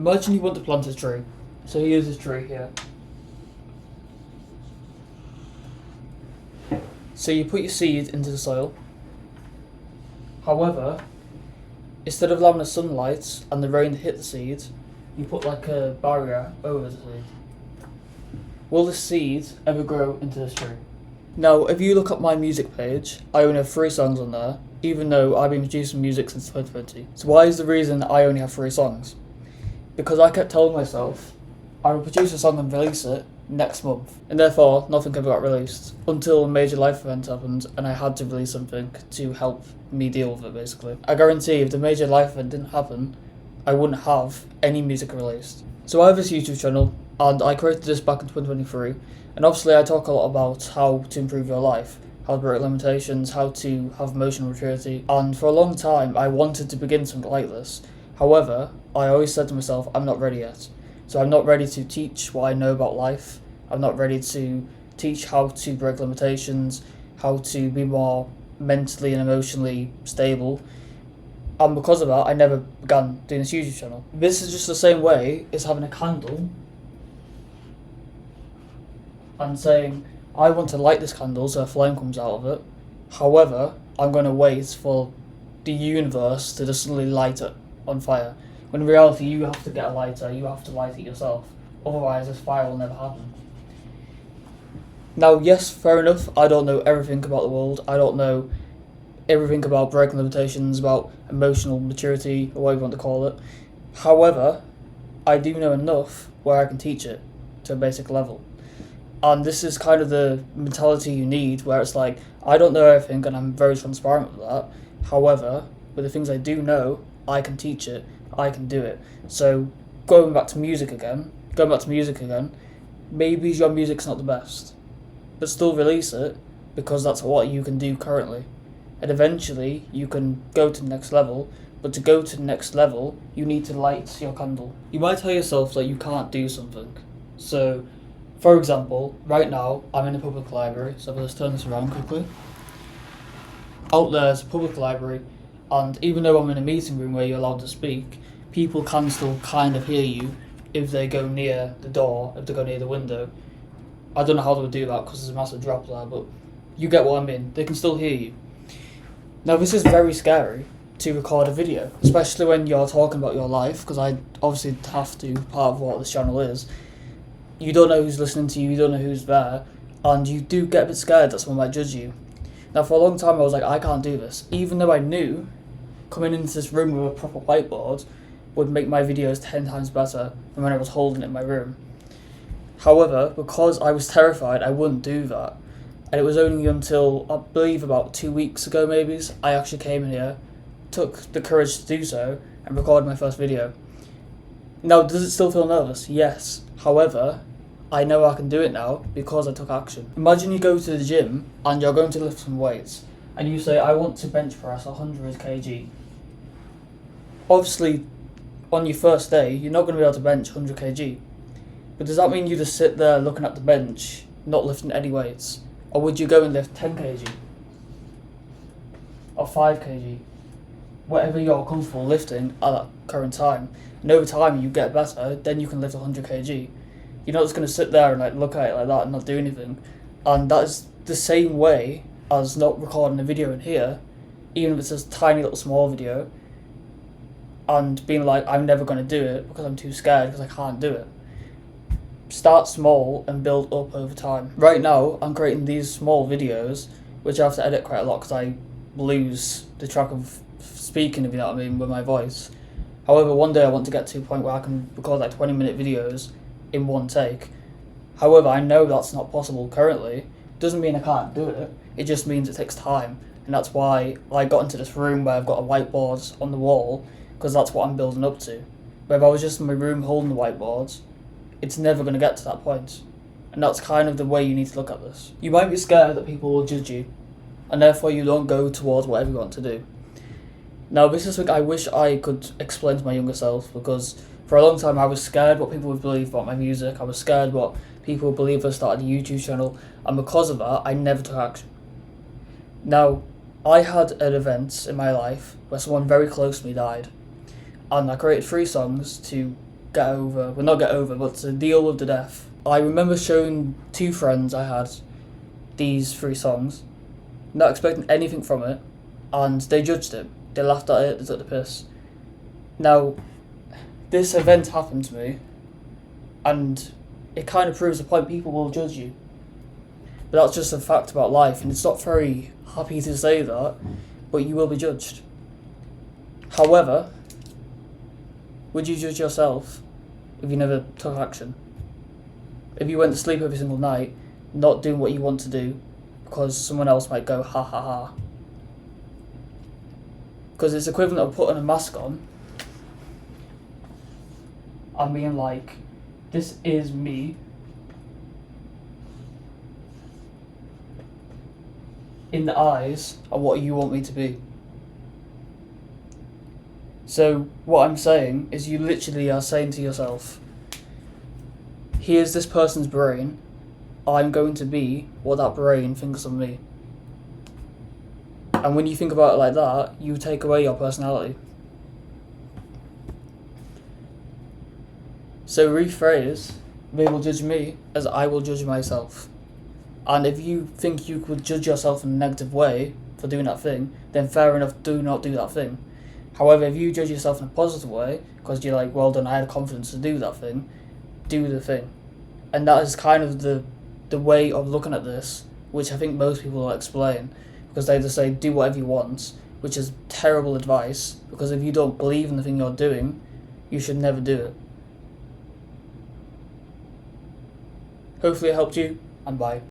Imagine you want to plant a tree. So here's this tree here. So you put your seed into the soil. However, instead of allowing the sunlight and the rain to hit the seed, you put like a barrier over the seed. Will the seed ever grow into this tree? Now, if you look at my music page, I only have 3 songs on there, even though I've been producing music since 2020. So why is the reason I only have 3 songs? Because I kept telling myself, I will produce a song and release it next month. And therefore, nothing ever got released. Until a major life event happened, and I had to release something to help me deal with it, basically. I guarantee if the major life event didn't happen, I wouldn't have any music released. So I have this YouTube channel, and I created this back in 2023. And obviously I talk a lot about how to improve your life, how to break limitations, how to have emotional maturity. And for a long time, I wanted to begin something like this. However, I always said to myself, I'm not ready yet. So I'm not ready to teach what I know about life. I'm not ready to teach how to break limitations, how to be more mentally and emotionally stable. And because of that, I never began doing this YouTube channel. This is just the same way as having a candle and saying, I want to light this candle so a flame comes out of it. However, I'm going to wait for the universe to just suddenly light it on fire. When in reality, you have to get a lighter, you have to light it yourself. Otherwise, this fire will never happen. Now, yes, fair enough, I don't know everything about the world. I don't know everything about breaking limitations, about emotional maturity, or whatever you want to call it. However, I do know enough where I can teach it to a basic level. And this is kind of the mentality you need, where it's like, I don't know everything and I'm very transparent with that. However, with the things I do know, I can teach it, I can do it. So going back to music again, maybe your music's not the best, but still release it, because that's what you can do currently. And eventually you can go to the next level, but to go to the next level, you need to light your candle. You might tell yourself that you can't do something. So, for example, right now, I'm in a public library, so let's turn this around quickly. Out there's a public library, and even though I'm in a meeting room where you're allowed to speak, people can still kind of hear you if they go near the door, if they go near the window. I don't know how they would do that because there's a massive drop there, but you get what I mean. They can still hear you. Now, this is very scary to record a video, especially when you're talking about your life, because I obviously have to, part of what this channel is. You don't know who's listening to you, you don't know who's there, and you do get a bit scared that someone might judge you. Now, for a long time I was like, I can't do this, even though I knew coming into this room with a proper whiteboard would make my videos 10 times better than when I was holding it in my room. However, because I was terrified, I wouldn't do that. And it was only until, I believe about 2 weeks ago maybe, I actually came in here, took the courage to do so, and recorded my first video. Now, does it still feel nervous? Yes. However, I know I can do it now because I took action. Imagine you go to the gym and you're going to lift some weights, and you say, I want to bench press 100 kg. Obviously, on your first day, you're not going to be able to bench 100 kg. But does that mean you just sit there looking at the bench, not lifting any weights? Or would you go and lift 10 kg? Or 5 kg? Whatever you're comfortable lifting at that current time. And over time you get better, then you can lift 100 kg. You're not just going to sit there and look at it like that and not do anything. And that is the same way as not recording a video in here, even if it's a tiny little small video, and being like, I'm never going to do it because I'm too scared because I can't do it. Start small and build up over time. Right now, I'm creating these small videos, which I have to edit quite a lot because I lose the track of speaking, if you know what I mean, with my voice. However, one day I want to get to a point where I can record 20-minute videos in one take. However, I know that's not possible currently. Doesn't mean I can't do it. It just means it takes time. And that's why I got into this room where I've got a whiteboard on the wall, because that's what I'm building up to. But if I was just in my room holding the whiteboards, it's never going to get to that point. And that's kind of the way you need to look at this. You might be scared that people will judge you, and therefore you don't go towards whatever you want to do. Now, this is something I wish I could explain to my younger self, because for a long time I was scared what people would believe about my music. I was scared what people would believe I started a YouTube channel, and because of that, I never took action. Now, I had an event in my life where someone very close to me died, and I created 3 songs to get over, well, not get over, but to deal with the death. I remember showing 2 friends I had these 3 songs, not expecting anything from it, and they judged it. They laughed at it, they took the piss. Now, this event happened to me, and it kind of proves the point: people will judge you. But that's just a fact about life, and it's not very happy to say that, but you will be judged. However, would you judge yourself if you never took action? If you went to sleep every single night, not doing what you want to do, because someone else might go, ha ha ha. Because it's equivalent of putting a mask on and being like, this is me. In the eyes of what you want me to be. So what I'm saying is you literally are saying to yourself, here's this person's brain, I'm going to be what that brain thinks of me. And when you think about it like that, you take away your personality. So rephrase, they will judge me as I will judge myself. And if you think you could judge yourself in a negative way for doing that thing, then fair enough, do not do that thing. However, if you judge yourself in a positive way, because you're like, well done, I had confidence to do that thing, do the thing. And that is kind of the way of looking at this, which I think most people will explain, because they just say, do whatever you want, which is terrible advice, because if you don't believe in the thing you're doing, you should never do it. Hopefully it helped you, and bye.